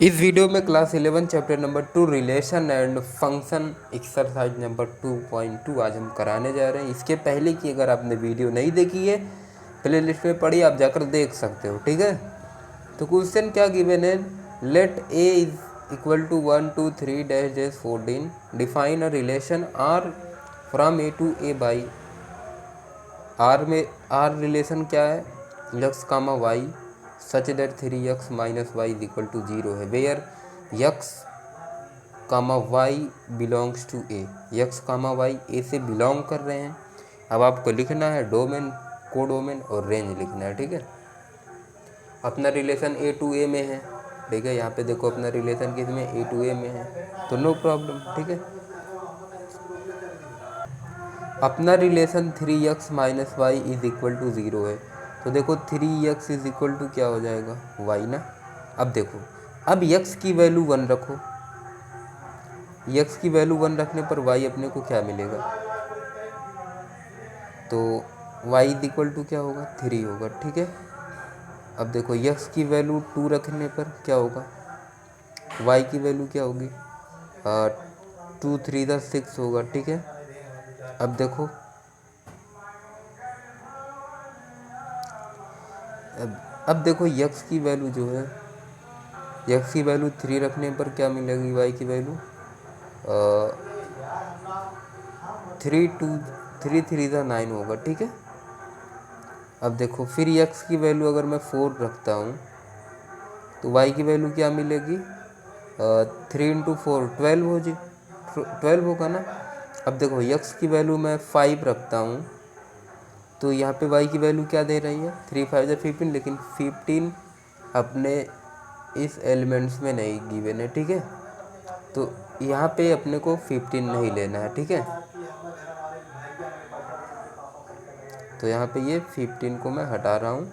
इस वीडियो में class 11 chapter number 2 relation and function exercise number 2.2 आज हम कराने जा रहे हैं। इसके पहले की अगर आपने वीडियो नहीं देखी है प्ले लिस्ट में पड़ी, आप जाकर देख सकते हो। ठीक है, तो क्वेश्चन क्या गिवन है, let A is equal to 1 2 3 dash dash 14, define a relation R from A to A by R में आर रिलेशन क्या है, x comma Y such that 3x minus Y is equal to 0 है, where x comma y belongs to A. X comma y A से belong कर रहे हैं। अब आपको लिखना है डोमेन, कोडोमेन और रेंज लिखना है। ठीक है, अपना रिलेशन ए टू ए में है। ठीक है, यहाँ पे देखो अपना रिलेशन किस में, ए टू ए में है, तो नो प्रॉब्लम। ठीक है, अपना relation 3x minus Y is equal to 0 है, तो देखो 3x इज इक्वल टू क्या हो जाएगा, y ना। अब देखो, अब x की वैल्यू 1 रखो, x की वैल्यू 1 रखने पर y अपने को क्या मिलेगा, तो y इज इक्वल टू क्या होगा, 3 होगा। ठीक है, अब देखो x की वैल्यू 2 रखने पर क्या होगा, y की वैल्यू क्या होगी, 2 3 6 होगा। ठीक है, अब देखो अब देखो यक्स की वैल्यू जो है, यक्स की वैल्यू 3 रखने पर क्या मिलेगी, वाई की वैल्यू 3 3 9 होगा। ठीक है, अब देखो फिर यक्स की वैल्यू अगर मैं 4 रखता हूँ तो वाई की वैल्यू क्या मिलेगी, 3 इंटू 4 12 हो जी, 12 होगा ना। अब देखो यक्स की वैल्यू मैं 5 रखता हूँ तो यहाँ पे y की वैल्यू क्या दे रही है, 3 5 15, लेकिन 15 अपने इस एलिमेंट्स में नहीं गिवन है। ठीक है, तो यहाँ पे अपने को 15 नहीं लेना है। ठीक है, तो यहाँ पे ये 15 को मैं हटा रहा हूँ,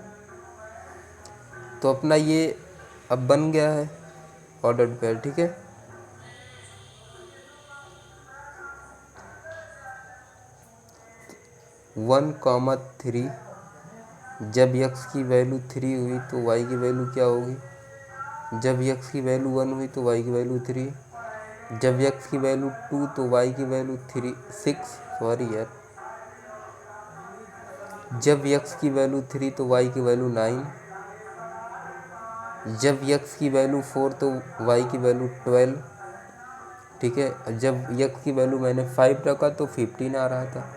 तो अपना ये अब बन गया है ऑर्डर्ड पेयर। ठीक है, वन कॉमा 3, जब x की वैल्यू 3 हुई तो y की वैल्यू क्या होगी, जब x की वैल्यू 1 हुई तो y की वैल्यू 3, जब x की वैल्यू 2 तो y की वैल्यू 6, सॉरी यार, जब x की वैल्यू 3 तो y की वैल्यू 9, जब x की वैल्यू 4 तो y की वैल्यू 12। ठीक है, जब x की वैल्यू मैंने 5 रखा तो 15 आ रहा था,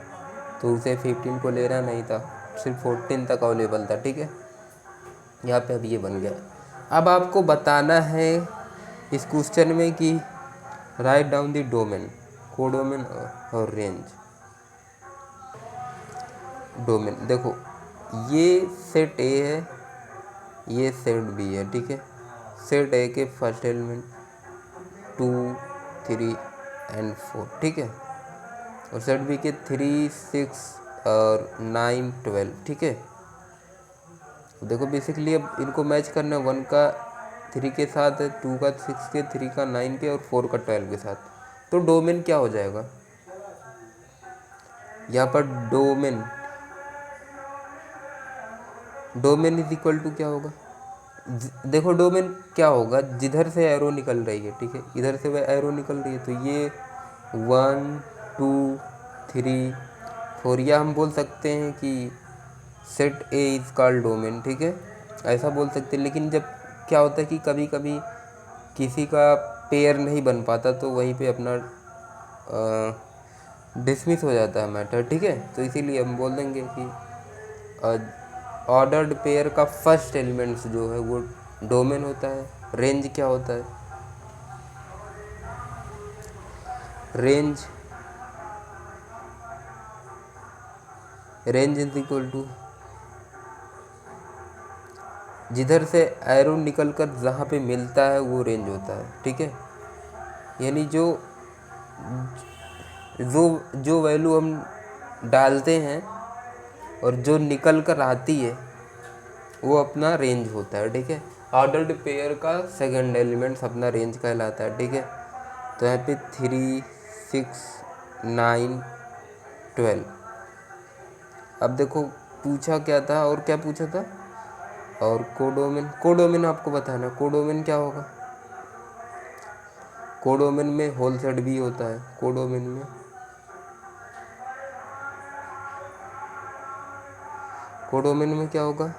तो उसे 15 को लेना नहीं था, सिर्फ 14 तक अवेलेबल था। ठीक है, यहाँ पे अब ये बन गया। अब आपको बताना है इस क्वेश्चन में कि right down the domain, codomain और रेंज। डोमेन देखो, ये सेट ए है, ये सेट बी है। ठीक है, सेट ए के फर्स्ट एलिमेंट 2 3 एंड 4। ठीक है, और सेट बी के 3 6 और 9 12। ठीक है, देखो बेसिकली अब इनको मैच करना है, 1 का 3 के साथ है, 2 का 6 के, 3 का 9 के और 4 का 12 के साथ। तो डोमेन क्या हो जाएगा, यहाँ पर डोमेन इज इक्वल टू क्या होगा, देखो डोमेन क्या होगा, जिधर से एरो निकल रही है। ठीक है, इधर से वह एरो निकल रही है, तो ये 1 2 3 4, या हम बोल सकते हैं कि set A is called domain. ठीक है, ऐसा बोल सकते हैं। लेकिन जब क्या होता है कि कभी कभी किसी का पेयर नहीं बन पाता तो वहीं पे अपना डिसमिस हो जाता है मैटर। ठीक है, तो इसीलिए हम बोल देंगे कि ऑर्डर्ड पेयर का फर्स्ट एलिमेंट्स जो है वो डोमेन होता है। रेंज क्या होता है, रेंज इज इक्वल टू जिधर से एरो निकल कर जहाँ पे मिलता है वो रेंज होता है। ठीक है, यानी जो जो जो वैल्यू हम डालते हैं और जो निकल कर आती है वो अपना रेंज होता है। ठीक है, ऑर्डर्ड पेयर का सेकंड एलिमेंट्स अपना रेंज कहलाता है। ठीक है, तो यहाँ पे 3 6 9 12। अब देखो पूछा क्या था और क्या पूछा था, और कोडोमेन, कोडोमेन आपको बताना, कोडोमेन क्या होगा, कोडोमेन में होल सेट भी होता है। कोडोमेन में क्या होगा?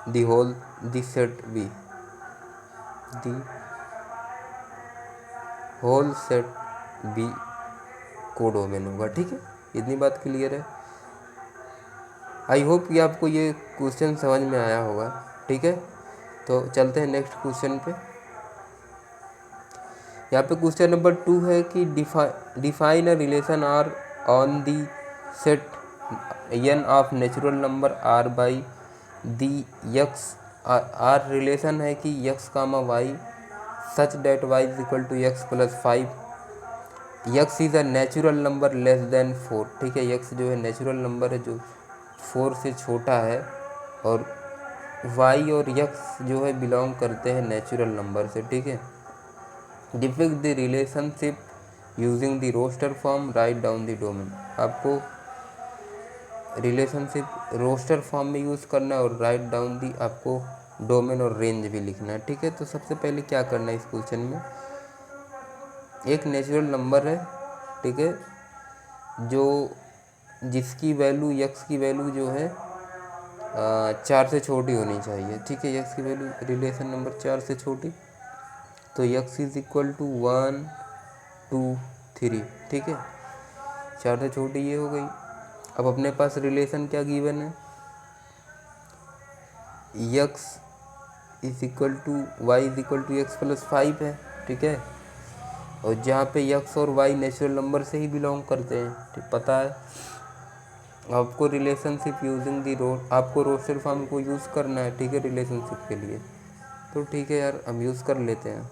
The whole the set B, the whole set B codomain होगा। ठीक है, इतनी बात क्लियर है। आई होप कि आपको ये क्वेश्चन समझ में आया होगा। ठीक है, तो चलते हैं नेक्स्ट क्वेश्चन पे। यहाँ पे क्वेश्चन नंबर 2 है कि define a relation R on the set n of natural number r by the x। R relation है कि x comma Y such that y is equal to x plus 5। x is a natural number less than 4। ठीक है, x जो है natural number है जो 4 से छोटा है, और y और x जो है बिलोंग करते हैं नेचुरल नंबर से। ठीक है, depict the relationship using the roster form, write down the domain. आपको रिलेशनशिप रोस्टर फॉर्म में यूज़ करना है और राइट डाउन दी आपको डोमेन और रेंज भी लिखना है। ठीक है, तो सबसे पहले क्या करना है इस क्वेश्चन में, एक नेचुरल नंबर है। ठीक है, जो जिसकी वैल्यू x की वैल्यू जो है 4 से छोटी होनी चाहिए। ठीक है, x की वैल्यू रिलेशन नंबर 4 से छोटी, तो x इज इक्वल टू 1 2 3। ठीक है, 4 से छोटी ये हो गई। अब अपने पास रिलेशन क्या गिवन है, x is equal to Y is equal to X plus 5 है। ठीक है, और जहाँ पे x और y नेचुरल नंबर से ही बिलोंग करते हैं, ठीक पता है आपको। रिलेशनशिप यूजिंग दी आपको रोस्टर फॉर्म को यूज़ करना है। ठीक है, रिलेशनशिप के लिए, तो ठीक है यार हम यूज़ कर लेते हैं।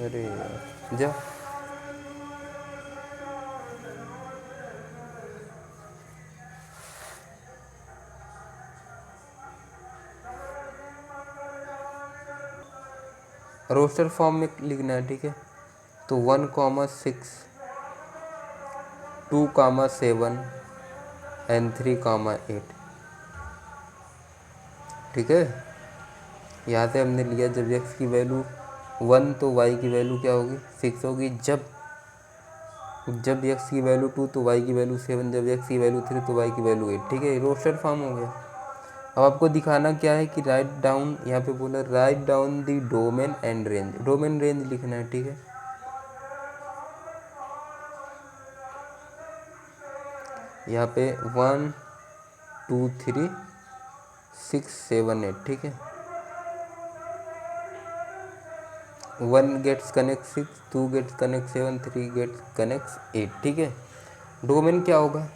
अरे यार जा, रोस्टर फॉर्म में लिखना है। ठीक है, तो 1,6 2,7 एंड 3,8। ठीक है, यहाँ से हमने लिया जब x की वैल्यू 1 तो y की वैल्यू क्या होगी 6 होगी। जब x की वैल्यू 2 तो y की वैल्यू 7, जब x की वैल्यू 3 तो y की वैल्यू 8। ठीक है, रोस्टर फॉर्म हो गया। अब आपको दिखाना क्या है कि राइट डाउन, यहाँ पे बोला write down the domain and range, domain range लिखना है। ठीक है, यहाँ पे 1 2 3 6 7 8। ठीक है, 1 gets connect 6, 2 gets connect 7, 3 gets connect 8। ठीक है, डोमेन क्या होगा,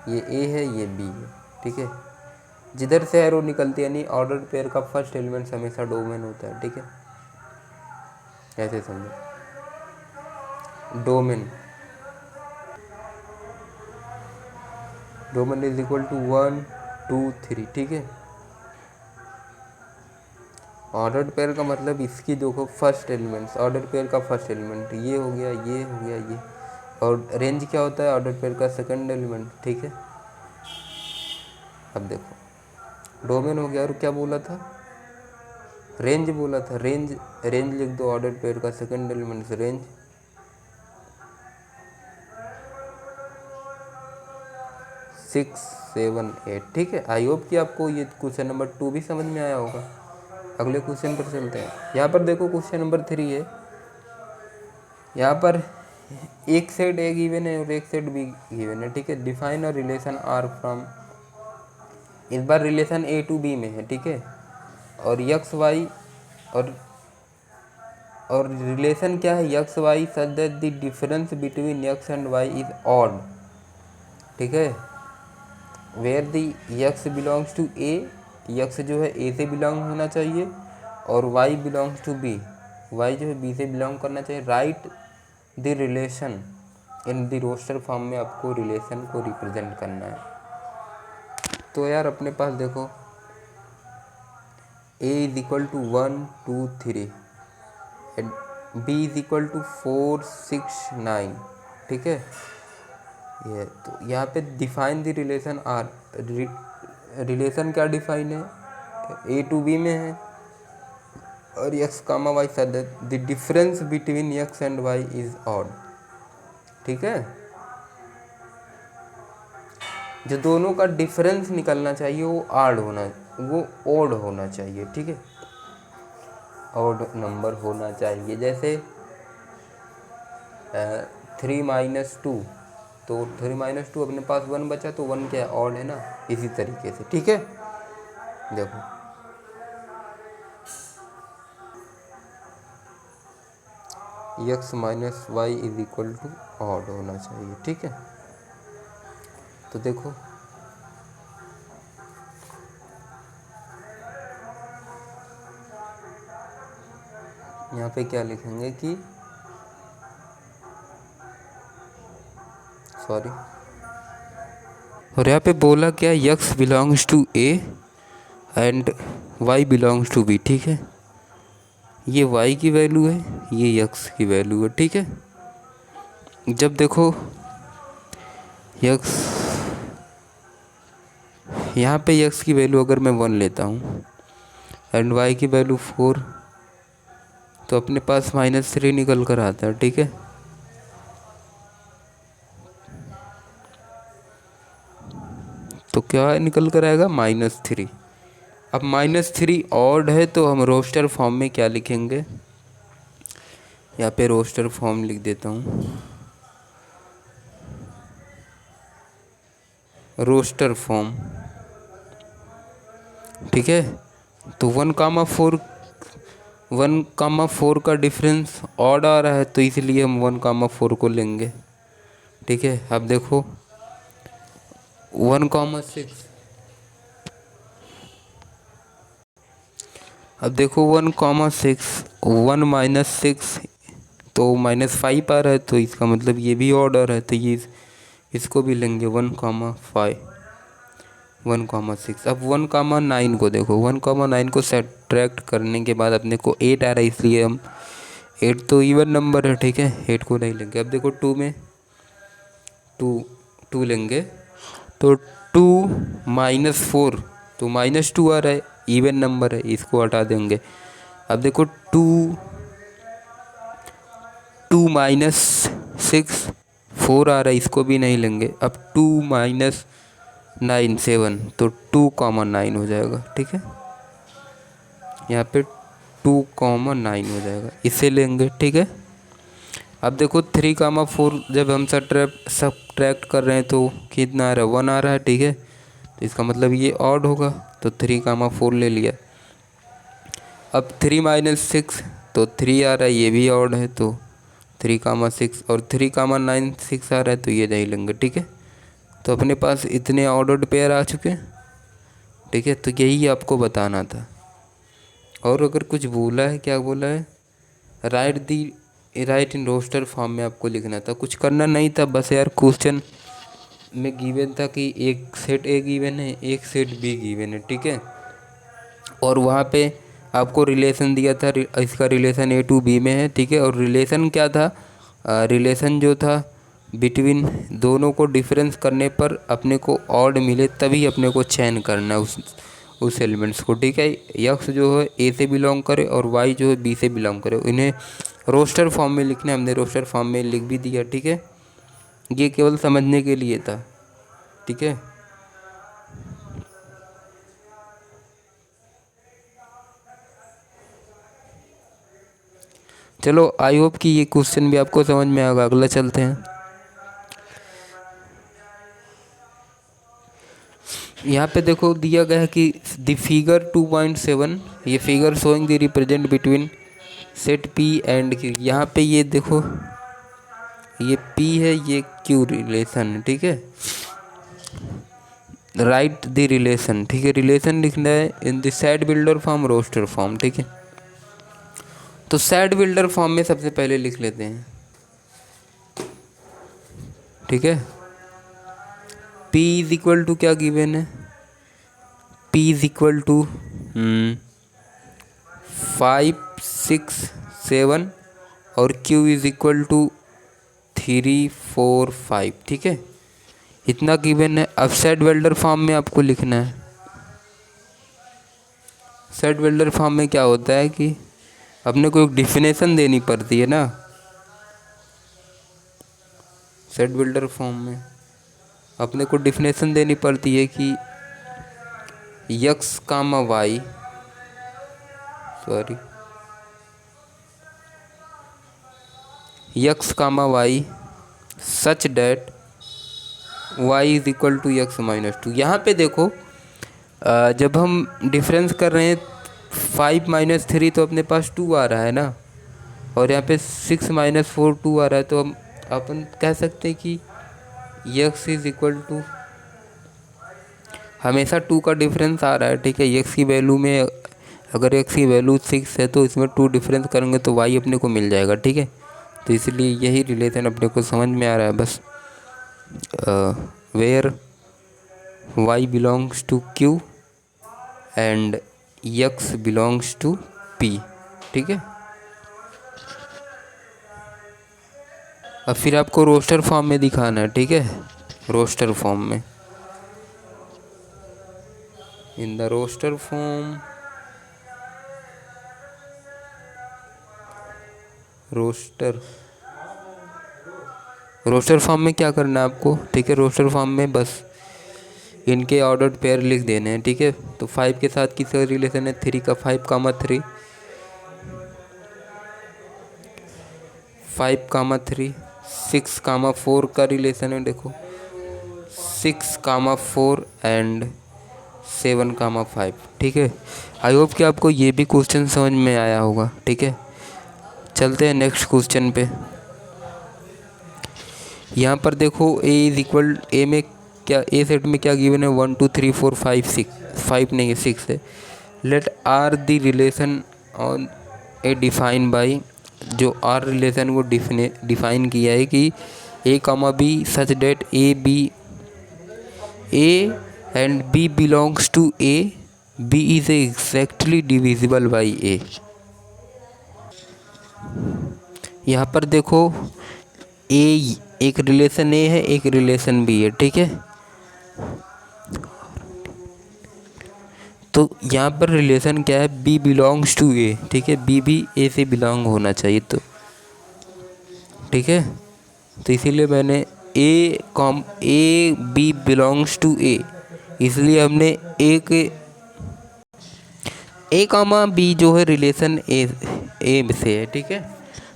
ये ए है ये बी है। ठीक है, जिधर से एरो निकलती है, यानी ऑर्डर पेयर का फर्स्ट एलिमेंट हमेशा डोमेन होता है। ठीक है, ऐसे समझो, डोमेन इज इक्वल टू 1 2 3। ठीक है, ऑर्डर पेयर का मतलब इसकी देखो फर्स्ट एलिमेंट्स, ऑर्डर पेयर का फर्स्ट एलिमेंट ये हो गया, ये हो गया, ये। और रेंज क्या होता है, ऑर्डर पेयर का सेकंड एलिमेंट। ठीक है, अब देखो डोमेन हो गया, और क्या बोला था, रेंज बोला था। रेंज लिख दो, ऑर्डर पेयर का सेकंड एलिमेंट से रेंज 6 7 8। ठीक है, आई होप कि आपको ये क्वेश्चन नंबर 2 भी समझ में आया होगा। अगले क्वेश्चन पर चलते हैं। यहाँ पर देखो क्वेश्चन नंबर 3 है। यहाँ पर एक सेट ए गिवन है और एक सेट बी गिवन है। ठीक है, define a relation R from, इस बार रिलेशन ए टू बी में है। ठीक है, और एक्स वाई और रिलेशन क्या है, X Y such that the difference between X and Y is odd. ठीक है, where the X belongs to A, X जो है ए से बिलोंग होना चाहिए, और Y belongs to B, Y जो है बी से बिलोंग करना चाहिए। Write the relation in the roster form में आपको रिलेशन को रिप्रेजेंट करना है। तो यार अपने पास देखो a is equal to 1 2 3, b is equal to 4 6 9। ठीक है, ये तो यहाँ पे define the relation R, relation क्या डिफाइन है, ए टू बी में है, और x comma Y such that the difference between x and y is odd. ठीक है, जो दोनों का डिफरेंस निकलना चाहिए वो ऑड होना चाहिए। ठीक है, ऑड नंबर होना चाहिए। जैसे 3 - 2, तो 3 - 2 अपने पास 1 बचा, तो 1 क्या ऑड है ना, इसी तरीके से। ठीक है, देखो x - y = ऑड होना चाहिए। ठीक है, तो देखो यहाँ पे क्या लिखेंगे कि सॉरी, और यहाँ पे बोला क्या, x belongs to a and y belongs to b। ठीक है, ये y की वैल्यू है, ये x की वैल्यू है। ठीक है, जब देखो x, यहाँ पे x की वैल्यू अगर मैं 1 लेता हूँ एंड y की वैल्यू 4, तो अपने पास -3 निकल कर आता है। ठीक है, तो क्या निकल कर आएगा, -3। अब -3 ऑड है, तो हम रोस्टर फॉर्म में क्या लिखेंगे, यहाँ पे रोस्टर फॉर्म लिख देता हूँ, रोस्टर फॉर्म। ठीक है, तो 1,4 का डिफरेंस ऑड आ रहा है, तो इसलिए हम 1,4 को लेंगे। ठीक है, अब देखो 1,6, अब देखो 1,6, 1 - 6 तो -5 आ रहा है, तो इसका मतलब ये भी ऑर्डर है, तो ये इसको भी लेंगे 1,5, 1,6। अब 1,9 को देखो, 1,9 को सब्ट्रैक्ट करने के बाद अपने को 8 आ रहा है, इसलिए हम 8 तो इवन नंबर है। ठीक है, 8 को नहीं लेंगे। अब देखो 2 में 2 लेंगे, तो 2 - 4, तो -2 आ रहा है, इवन नंबर है, इसको हटा देंगे। अब देखो 2 - 6 4 आ रहा है, इसको भी नहीं लेंगे। अब 2 - 9 7, तो 2,9 हो जाएगा। ठीक है, यहाँ पे 2,9 हो जाएगा, इसे लेंगे। ठीक है, अब देखो 3,4 जब हम सब्ट्रैक्ट कर रहे हैं तो कितना आ रहा है, 1 आ रहा है। ठीक है, तो इसका मतलब ये ऑड होगा, तो 3,4 ले लिया। अब 3 - 6, तो 3 आ रहा है, ये भी ऑड है, तो 3,6, और 3,9 6 आ रहा है, तो ये नहीं लेंगे। ठीक है, तो अपने पास इतने ऑर्डर्ड पेयर आ चुके हैं। ठीक है, तो यही आपको बताना था। और अगर कुछ बोला है, क्या बोला है, राइट इन रोस्टर फॉर्म में आपको लिखना था, कुछ करना नहीं था। बस यार क्वेश्चन में गिवन था कि एक सेट ए गिवन है, एक सेट बी गिवन है। ठीक है, और वहाँ पे आपको रिलेशन दिया था, इसका रिलेशन A to B में है। ठीक है, और रिलेशन क्या था, रिलेशन जो था बिटवीन दोनों को डिफरेंस करने पर अपने को ऑड मिले, तभी अपने को चयन करना है उस एलिमेंट्स को। ठीक है, यक्स जो है ए से बिलोंग करे और वाई जो है बी से बिलोंग करे, इन्हें रोस्टर फॉर्म में लिखना है। हमने रोस्टर फॉर्म में लिख भी दिया। ठीक है, ये केवल समझने के लिए था। ठीक है, चलो आई होप कि ये क्वेश्चन भी आपको समझ में आएगा। अगला चलते हैं। यहाँ पे देखो दिया गया है कि द फिगर 2.7, ये figure showing the represent between set P and Q। यहाँ पे ये देखो, ये P है, ये Q रिलेशन है। ठीक है, राइट द रिलेशन। ठीक है, रिलेशन लिखना है in the set builder form, roster form. ठीक है, तो सेट बिल्डर फॉर्म में सबसे पहले लिख लेते हैं। ठीक है, P = क्या गिवन है, P = 5 6 7 और Q = 3 4 5। ठीक है, इतना गिवन है। अब सेट बिल्डर फॉर्म में आपको लिखना है। सेट बिल्डर फॉर्म में क्या होता है कि अपने को एक डिफिनेशन देनी पड़ती है ना सेट बिल्डर फॉर्म में, अपने को डिफिनेशन देनी पड़ती है कि X comma Y, sorry, X comma Y such that Y is equal to X minus two. यहाँ पे देखो जब हम डिफरेंस कर रहे हैं 5 माइनस 3 तो अपने पास 2 आ रहा है ना, और यहाँ पे 6 माइनस 4 2 आ रहा है, तो हम अपन कह सकते हैं कि यक्स इज इक्वल टू, हमेशा 2 का डिफरेंस आ रहा है, ठीक है। यक्स की वैल्यू में अगर यक्स की वैल्यू 6 है तो इसमें 2 डिफरेंस करेंगे तो वाई अपने को मिल जाएगा, ठीक है। तो इसलिए यही रिलेशन अपने को समझ में आ रहा है बस। Where Y belongs to Q and X belongs to P, ठीक है। अब फिर आपको रोस्टर फॉर्म में दिखाना है, ठीक है। रोस्टर फॉर्म में, in the roster form, roster form में क्या करना है आपको, ठीक है। रोस्टर फॉर्म में बस इनके ऑर्डर्ड पेयर लिख देने हैं, ठीक है। तो 5 के साथ किसका रिलेशन है, 3 का, 5 कामा 3, 5 कामा 3, 6 कामा 4 का रिलेशन है, देखो 6 कामा 4 एंड 7 कामा 5, ठीक है। आई होप कि आपको ये भी क्वेश्चन समझ में आया होगा, ठीक है। चलते हैं नेक्स्ट क्वेश्चन पे। यहाँ पर देखो ए इज इक्वल, ए में क्या, ए सेट में क्या गिवन है, 1 2 3 4 5 6, 5 नहीं है 6 है। Let R the relation on A define by, जो आर रिलेशन को डिफाइन किया है कि A comma B such that A and B belongs to A, B is exactly divisible by A. यहाँ पर देखो ए एक रिलेशन ए है, एक रिलेशन बी है, ठीक है। तो यहाँ पर रिलेशन क्या है, बी बिलोंग्स टू ए, ठीक है। बी भी ए से बिलोंग होना चाहिए, तो ठीक है। तो इसीलिए मैंने ए बी बिलोंग्स टू ए, इसलिए हमने ए कामा बी जो है रिलेशन ए से है, ठीक है।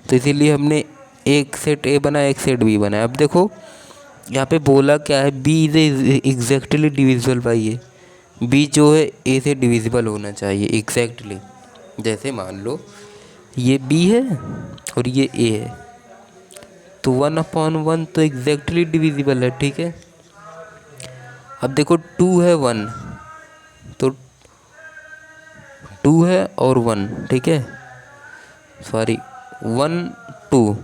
तो इसीलिए हमने एक सेट ए बनाया, एक सेट बी बनाया। अब देखो यहाँ पे बोला क्या है, B is exactly divisible by A, B जो है ए से डिविजिबल होना चाहिए एग्जैक्टली। जैसे मान लो ये बी है और ये ए है, तो 1/1 तो एग्जैक्टली डिविजिबल है, ठीक है। अब देखो 2 है 1, तो 2 है और 1, ठीक है, सॉरी 1 2,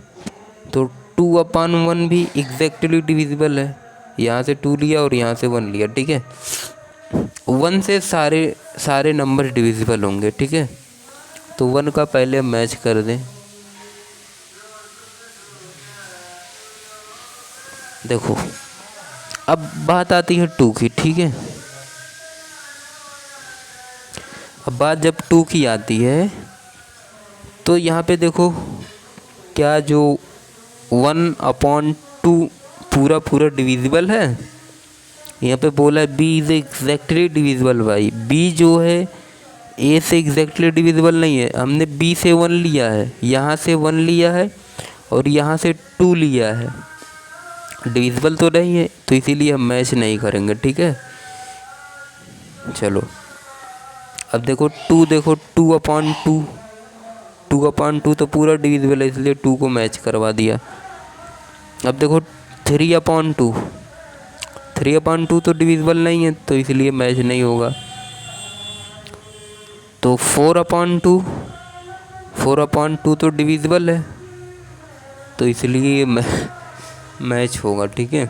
तो 2/1 भी एग्जैक्टली डिविजिबल है। यहाँ से 2 लिया और यहाँ से 1 लिया, ठीक है। 1 से सारे नंबर डिविजिबल होंगे, ठीक है। तो 1 का पहले मैच कर दें, देखो अब बात आती है 2 की, ठीक है। अब बात जब 2 की आती है तो यहाँ पे देखो क्या जो 1/2 पूरा डिविजिबल है। यहाँ पे बोला है B is exactly divisible by, B जो है ए से एग्जैक्टली डिविजिबल नहीं है। हमने बी से 1 लिया है, यहाँ से 1 लिया है और यहाँ से 2 लिया है, डिविजिबल तो नहीं है, तो इसीलिए हम मैच नहीं करेंगे, ठीक है। चलो अब देखो 2, देखो 2/2 तो पूरा डिविजिबल है, इसलिए 2 को मैच करवा दिया। अब देखो 3/2 तो डिविजिबल नहीं है, तो इसलिए मैच नहीं होगा। तो 4/2 तो डिविजिबल है, तो इसलिए मैच होगा, ठीक है।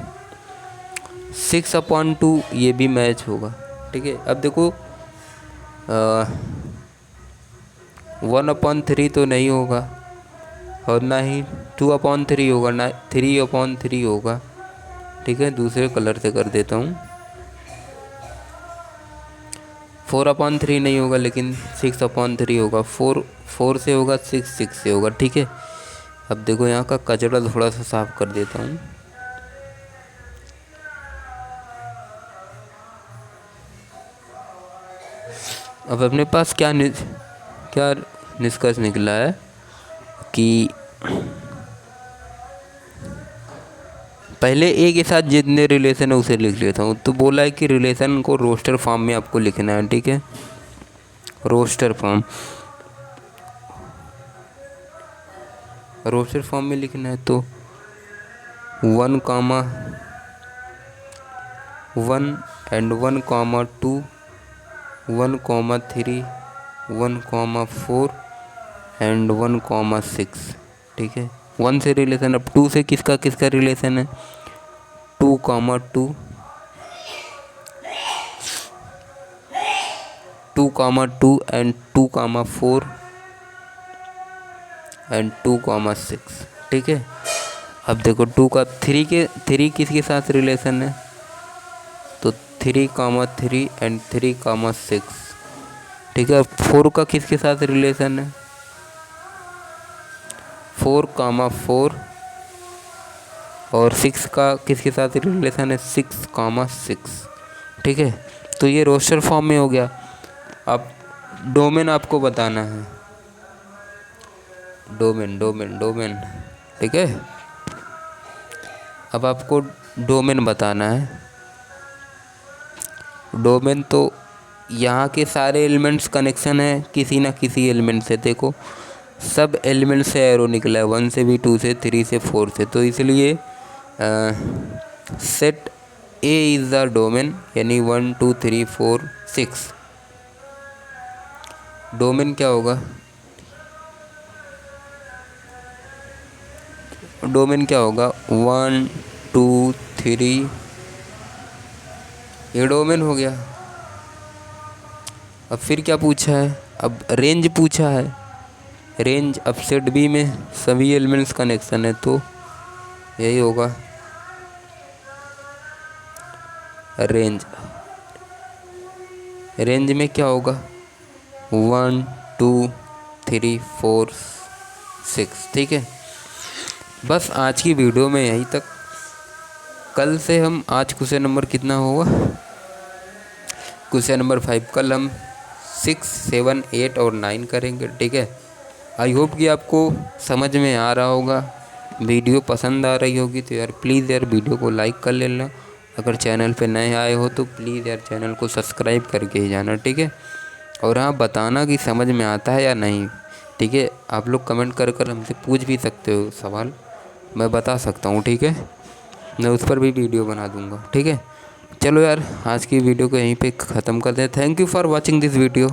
6/2 ये भी मैच होगा, ठीक है। अब देखो 1/3 तो नहीं होगा और ना ही 2/3 होगा, ना 3/3 होगा, ठीक है। दूसरे कलर से कर देता हूँ। 4/3 नहीं होगा, लेकिन 6/3 होगा। 4 से होगा, 6 से होगा, ठीक है। अब देखो यहाँ का कचरा थोड़ा सा साफ कर देता हूँ। अब अपने पास क्या निष्कर्ष निकला है कि पहले ए के साथ जितने रिलेशन है उसे लिख लेता हूँ। तो बोला है कि रिलेशन को रोस्टर फॉर्म में आपको लिखना है, ठीक है। रोस्टर फॉर्म में लिखना है। तो 1, 1 and 1, 2, 1, 3, 1, 4 and 1, 6, ठीक है। 1 से रिलेशन। अब 2 से किसका किसका रिलेशन है? 2, 2, 2, and 2, 4 and 2, 6, ठीक है। अब देखो 2 का 3 किसके साथ रिलेशन है? तो 3, 3 and 3, 6, ठीक है। 4 का किसके साथ रिलेशन है? 4, 4 और 6 का किसके साथ रिलेशन है? 6, 6, ठीक है। तो ये रोस्टर फॉर्म में हो गया। अब डोमेन आपको बताना है। डोमेन, ठीक है। अब आपको डोमेन बताना है। डोमेन तो यहाँ के सारे एलिमेंट्स कनेक्शन है किसी ना किसी एलिमेंट से। देखो सब एलिमेंट से एरो निकला है, 1 से भी, 2 से, 3 से, 4 से। तो इसलिए set A is the domain, यानी 1, 2, 3, 4, 6। डोमेन क्या होगा? डोमेन क्या होगा? 1, 2, 3, ये डोमेन हो गया। अब फिर क्या पूछा है? अब रेंज पूछा है। रेंज, अब सेट बी में सभी एलिमेंट्स कनेक्शन है, तो यही होगा रेंज। रेंज में क्या होगा? 1, 2, 3, 4, 6, ठीक है। बस आज की वीडियो में यहीं तक। कल से हम, आज क्वेश्चन नंबर कितना होगा? Question number 5। कल हम 6, 7, 8 और 9 करेंगे, ठीक है। आई होप कि आपको समझ में आ रहा होगा, वीडियो पसंद आ रही होगी। तो यार प्लीज़ यार वीडियो को लाइक कर लेना। अगर चैनल पे नए आए हो तो प्लीज़ यार चैनल को सब्सक्राइब करके ही जाना, ठीक है। और हाँ, बताना कि समझ में आता है या नहीं, ठीक है। आप लोग कमेंट कर कर हमसे पूछ भी सकते हो सवाल, मैं बता सकता हूँ, ठीक है। मैं उस पर भी वीडियो बना दूँगा, ठीक है। चलो यार, आज की वीडियो को यहीं पे ख़त्म करते हैं। Thank you for watching this video.